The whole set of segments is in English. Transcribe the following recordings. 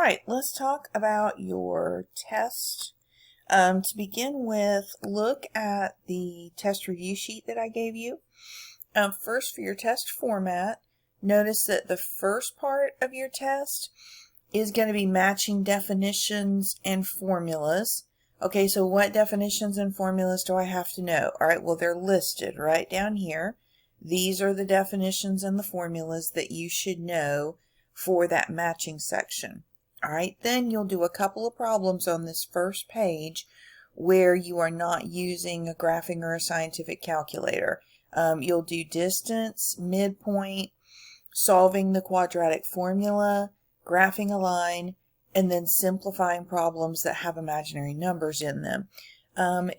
right, let's talk about your test. To begin with, look at the test review sheet that I gave you. First, for your test format, notice that the first part of your test is going to be matching definitions and formulas. Okay, so what definitions and formulas do I have to know? All right, well, they're listed right down here. These are the definitions and the formulas that you should know for that matching section. All right, then you'll do a couple of problems on this first page where you are not using a graphing or a scientific calculator. You'll do distance, midpoint, solving the quadratic formula, graphing a line, and then simplifying problems that have imaginary numbers in them.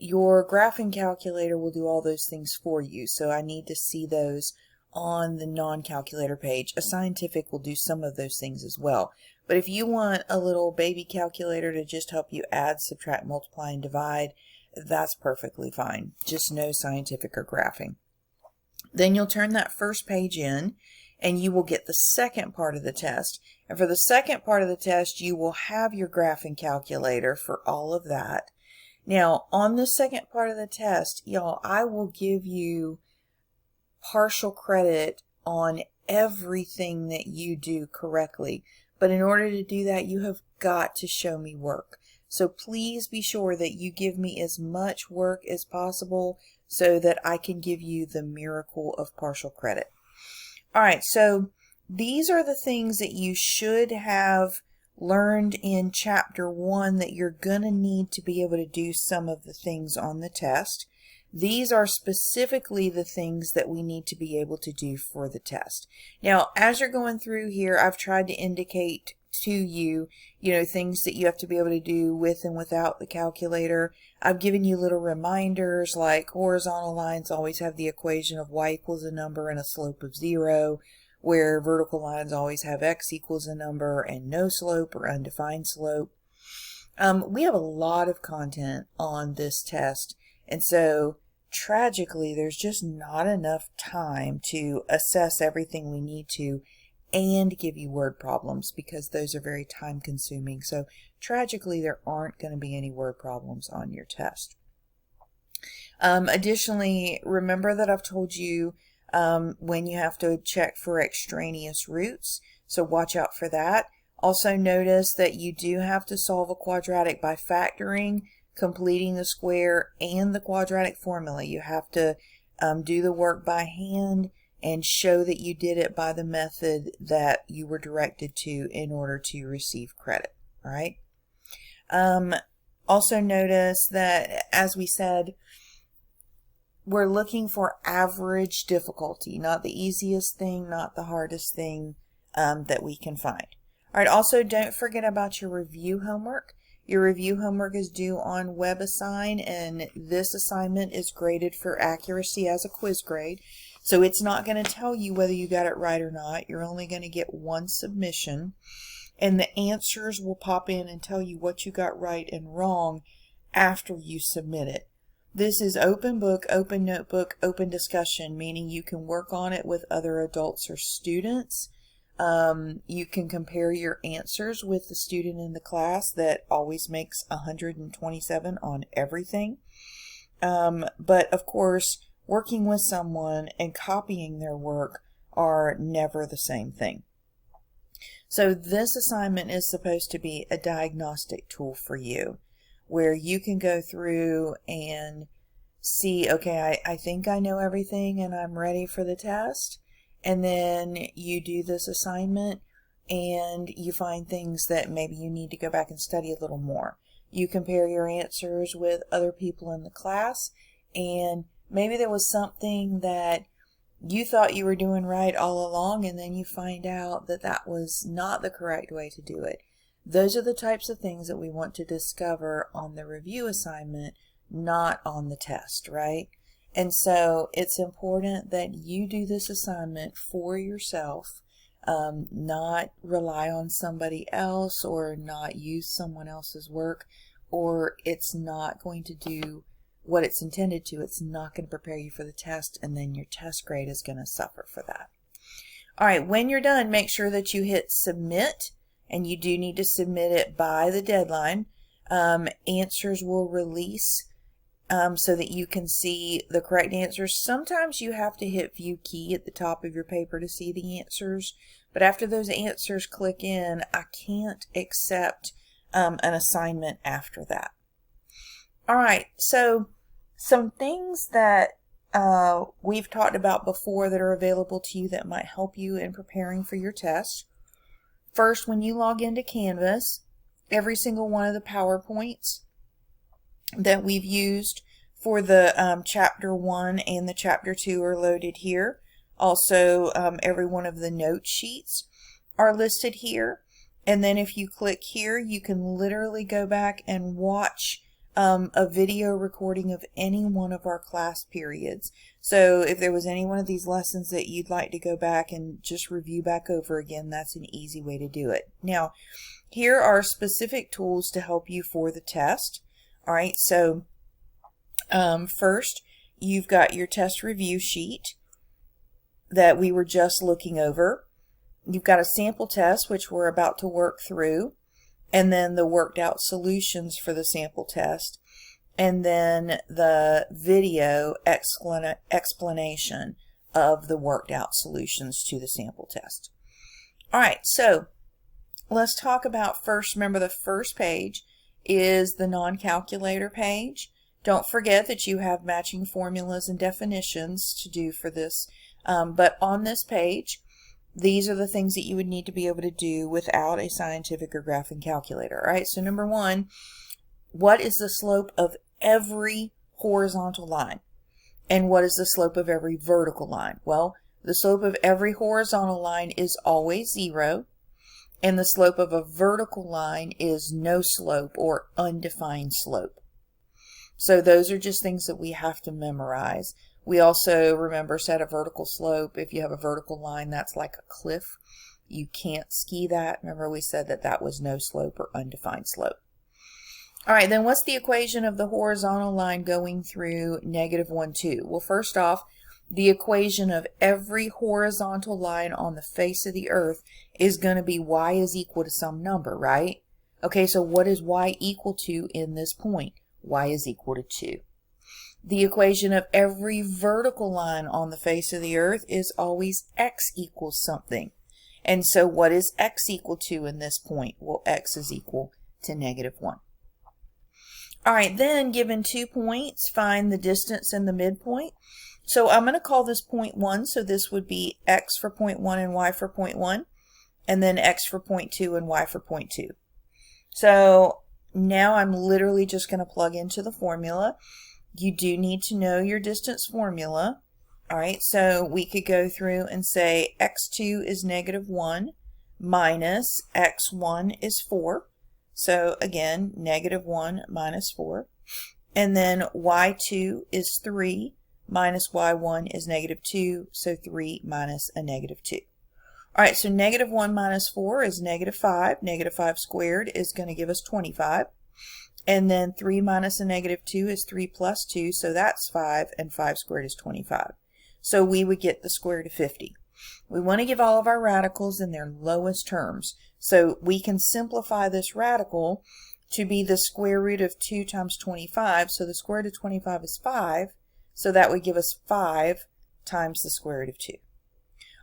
Your graphing calculator will do all those things for you, so I need to see those on the non-calculator page. A scientific will do some of those things as well. But if you want a little baby calculator to just help you add, subtract, multiply, and divide, that's perfectly fine. Just no scientific or graphing. Then you'll turn that first page in, and you will get the second part of the test. And for the second part of the test, you will have your graphing calculator for all of that. Now, on the second part of the test, y'all, I will give you partial credit on everything that you do correctly. But in order to do that, you have got to show me work. So please be sure that you give me as much work as possible so that I can give you the miracle of partial credit. All right, so these are the things that you should have learned in Chapter 1 that you're going to need to be able to do some of the things on the test. These are specifically the things that we need to be able to do for the test. Now, as you're going through here, I've tried to indicate to you, things that you have to be able to do with and without the calculator. I've given you little reminders like horizontal lines always have the equation of y equals a number and a slope of 0, where vertical lines always have x equals a number and no slope or undefined slope. We have a lot of content on this test, and so tragically there's just not enough time to assess everything we need to and give you word problems because those are very time consuming. So tragically there aren't going to be any word problems on your test. Additionally, remember that I've told you when you have to check for extraneous roots, so watch out for that. Also notice that you do have to solve a quadratic by factoring, completing the square, and the quadratic formula. You have to do the work by hand and show that you did it by the method that you were directed to in order to receive credit. All right. Also notice that, as we said, we're looking for average difficulty, not the easiest thing, not the hardest thing that we can find. All right, also don't forget about your review homework. Your review homework is due on WebAssign, and this assignment is graded for accuracy as a quiz grade. So it's not going to tell you whether you got it right or not. You're only going to get one submission, and the answers will pop in and tell you what you got right and wrong after you submit it. This is open book, open notebook, open discussion, meaning you can work on it with other adults or students. You can compare your answers with the student in the class that always makes 127 on everything. But of course, working with someone and copying their work are never the same thing. So this assignment is supposed to be a diagnostic tool for you, where you can go through and see, okay, I think I know everything and I'm ready for the test. And then you do this assignment and you find things that maybe you need to go back and study a little more. You compare your answers with other people in the class, and maybe there was something that you thought you were doing right all along, and then you find out that that was not the correct way to do it. Those are the types of things that we want to discover on the review assignment, not on the test, right? And so it's important that you do this assignment for yourself, not rely on somebody else or not use someone else's work, or it's not going to do what it's intended to. It's not going to prepare you for the test, and then your test grade is going to suffer for that. All right, when you're done, make sure that you hit submit and you do need to submit it by the deadline. Answers will release so that you can see the correct answers. Sometimes you have to hit View Key at the top of your paper to see the answers, but after those answers click in, I can't accept an assignment after that. All right, so some things that we've talked about before that are available to you that might help you in preparing for your test. First, when you log into Canvas, every single one of the PowerPoints that we've used for the Chapter 1 and the Chapter 2 are loaded here. Also, every one of the note sheets are listed here. And then if you click here, you can literally go back and watch a video recording of any one of our class periods. So if there was any one of these lessons that you'd like to go back and just review back over again, that's an easy way to do it. Now, here are specific tools to help you for the test. All right, so first, you've got your test review sheet that we were just looking over. You've got a sample test, which we're about to work through, and then the worked out solutions for the sample test, and then the video explanation of the worked out solutions to the sample test. All right, so let's talk about first. Remember, the first page is the non-calculator page. Don't forget that you have matching formulas and definitions to do for this, but on this page, these are the things that you would need to be able to do without a scientific or graphing calculator. All right, so number one, what is the slope of every horizontal line? And what is the slope of every vertical line? Well, the slope of every horizontal line is always 0, and the slope of a vertical line is no slope or undefined slope. So those are just things that we have to memorize. We also, remember, set a vertical slope. If you have a vertical line, that's like a cliff. You can't ski that. Remember, we said that that was no slope or undefined slope. All right, then what's the equation of the horizontal line going through -1, 2? Well, first off, the equation of every horizontal line on the face of the earth is going to be y is equal to some number, right? Okay, so what is y equal to in this point? Y is equal to 2. The equation of every vertical line on the face of the earth is always x equals something. And so what is x equal to in this point? Well, x is equal to -1. All right, then given 2 points, find the distance and the midpoint. So I'm going to call this point 1, so this would be x for point 1 and y for point 1, and then x for point 2 and y for point 2. So now I'm literally just going to plug into the formula. You do need to know your distance formula. All right, so we could go through and say x2 is -1 minus x1 is 4. So again, -1 minus 4. And then y2 is 3 minus y1 is -2, so 3 minus a -2. All right, so -1 minus 4 is -5. -5 squared is going to give us 25. And then 3 minus a -2 is 3 plus 2, so that's 5, and 5 squared is 25. So we would get the square root of 50. We want to give all of our radicals in their lowest terms. So we can simplify this radical to be the square root of 2 times 25. So the square root of 25 is 5. So that would give us 5 times the square root of 2.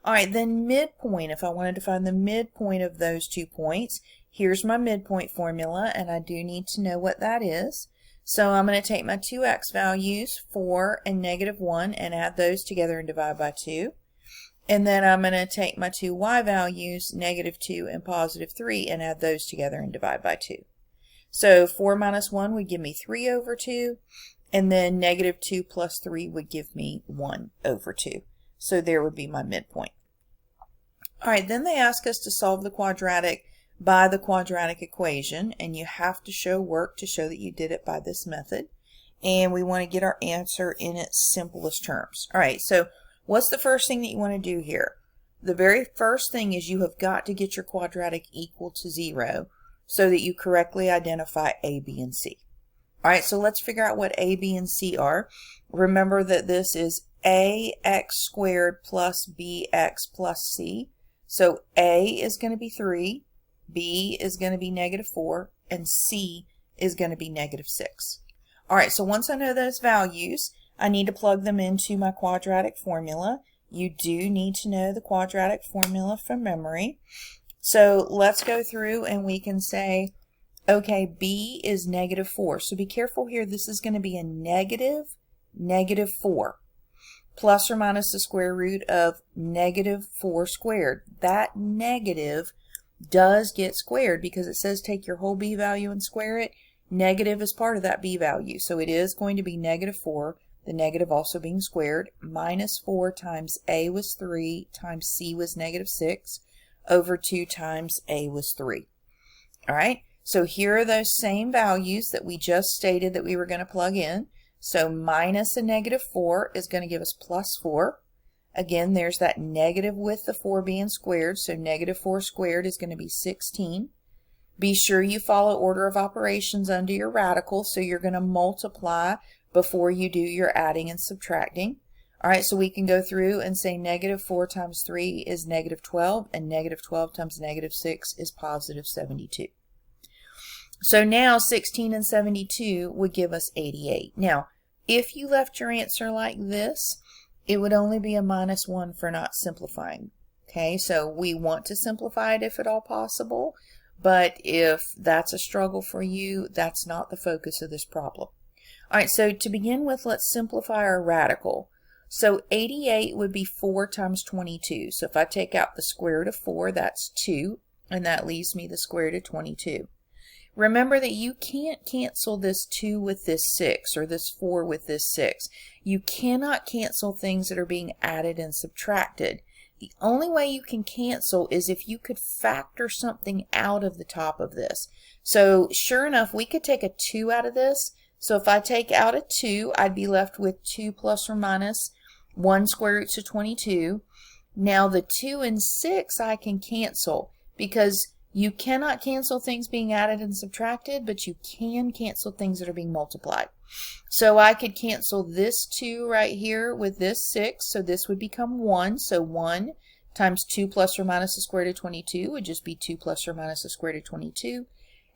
All right, then midpoint. If I wanted to find the midpoint of those 2 points, here's my midpoint formula, and I do need to know what that is. So I'm going to take my 2x values, 4 and -1, and add those together and divide by 2. And then I'm going to take my 2y values, -2 and +3, and add those together and divide by 2. So 4 minus 1 would give me 3 over 2, and then -2 plus 3 would give me 1 over 2. So there would be my midpoint. All right, then they ask us to solve the quadratic by the quadratic equation, and you have to show work to show that you did it by this method. And we want to get our answer in its simplest terms. All right, so what's the first thing that you want to do here? The very first thing is you have got to get your quadratic equal to 0 so that you correctly identify A, B, and C. All right, so let's figure out what A, B, and C are. Remember that this is ax squared plus bx plus c. So A is going to be 3, B is going to be -4, and C is going to be -6. All right, so once I know those values, I need to plug them into my quadratic formula. You do need to know the quadratic formula from memory. So let's go through and we can say, okay, B is -4. So be careful here. This is going to be a -4 plus or minus the square root of -4 squared. That negative does get squared because it says take your whole B value and square it. Negative is part of that B value. So it is going to be -4, the negative also being squared, -4 times A was 3 times C was -6 over 2 times A was 3. All right, so here are those same values that we just stated that we were going to plug in. So minus a -4 is going to give us +4. Again, there's that negative with the 4 being squared, so -4 squared is going to be 16. Be sure you follow order of operations under your radical, so you're going to multiply before you do your adding and subtracting. All right, so we can go through and say -4 times 3 is -12, and -12 times -6 is +72. So now 16 and 72 would give us 88. Now, if you left your answer like this, it would only be a -1 for not simplifying. Okay, so we want to simplify it if at all possible, but if that's a struggle for you, that's not the focus of this problem. All right, so to begin with, let's simplify our radical. So 88 would be 4 times 22. So if I take out the square root of 4, that's 2, and that leaves me the square root of 22. Remember that you can't cancel this 2 with this 6 or this 4 with this 6. You cannot cancel things that are being added and subtracted. The only way you can cancel is if you could factor something out of the top of this. So sure enough, we could take a 2 out of this. So if I take out a 2, I'd be left with 2 plus or minus 1 square roots of 22. Now the 2 and 6 I can cancel because you cannot cancel things being added and subtracted, but you can cancel things that are being multiplied. So I could cancel this 2 right here with this 6, so this would become 1. So 1 times 2 plus or minus the square root of 22 would just be 2 plus or minus the square root of 22.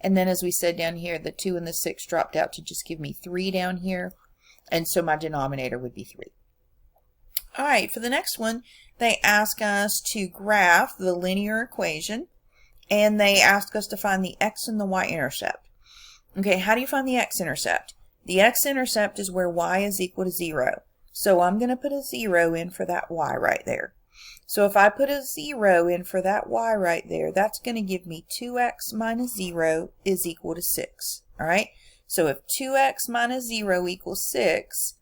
And then as we said down here, the 2 and the 6 dropped out to just give me 3 down here. And so my denominator would be 3. All right, for the next one, they ask us to graph the linear equation. And they ask us to find the x and the y-intercept. Okay, how do you find the x-intercept? The x-intercept is where y is equal to 0. So I'm going to put a 0 in for that y right there. So if I put a 0 in for that y right there, that's going to give me 2x minus 0 is equal to 6. All right, so if 2x minus 0 equals 6,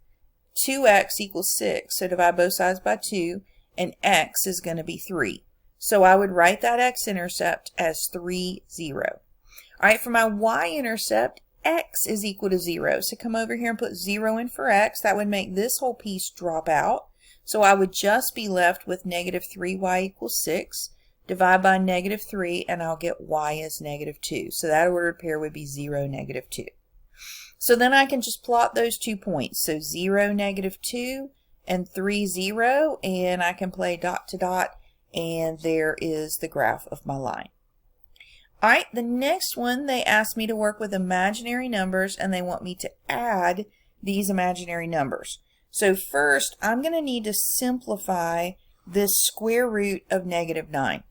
2x equals 6. So divide both sides by 2, and x is going to be 3. So I would write that x-intercept as 3, 0. All right, for my y-intercept, x is equal to 0. So come over here and put 0 in for x. That would make this whole piece drop out. So I would just be left with -3y equals 6. Divide by -3, and I'll get y as -2. So that ordered pair would be 0, -2. So then I can just plot those 2 points. So 0, -2, and 3, 0, and I can play dot to dot. And there is the graph of my line. All right, the next one, they asked me to work with imaginary numbers, and they want me to add these imaginary numbers. So first, I'm going to need to simplify this square root of -9.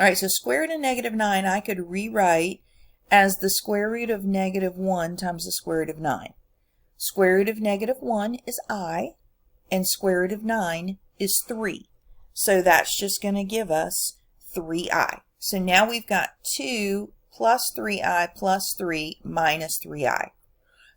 All right, so square root of -9 I could rewrite as the square root of -1 times the square root of 9. Square root of -1 is I, and square root of 9 is 3. So that's just going to give us 3i. So now we've got 2 plus 3i plus 3 minus 3i.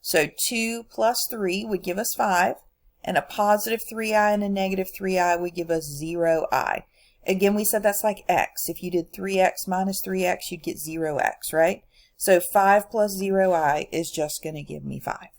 So 2 plus 3 would give us 5, and a positive 3i and a negative 3i would give us 0i. Again, we said that's like x. If you did 3x minus 3x, you'd get 0x, right? So 5 plus 0i is just going to give me 5.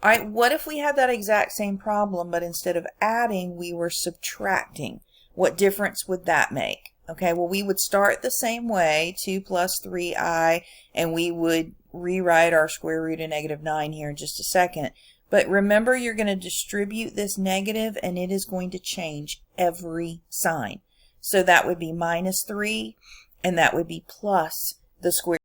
All right, what if we had that exact same problem, but instead of adding, we were subtracting? What difference would that make? Okay, well, we would start the same way, 2 plus 3i, and we would rewrite our square root of -9 here in just a second. But remember, you're going to distribute this negative, and it is going to change every sign. So that would be -3, and that would be plus the square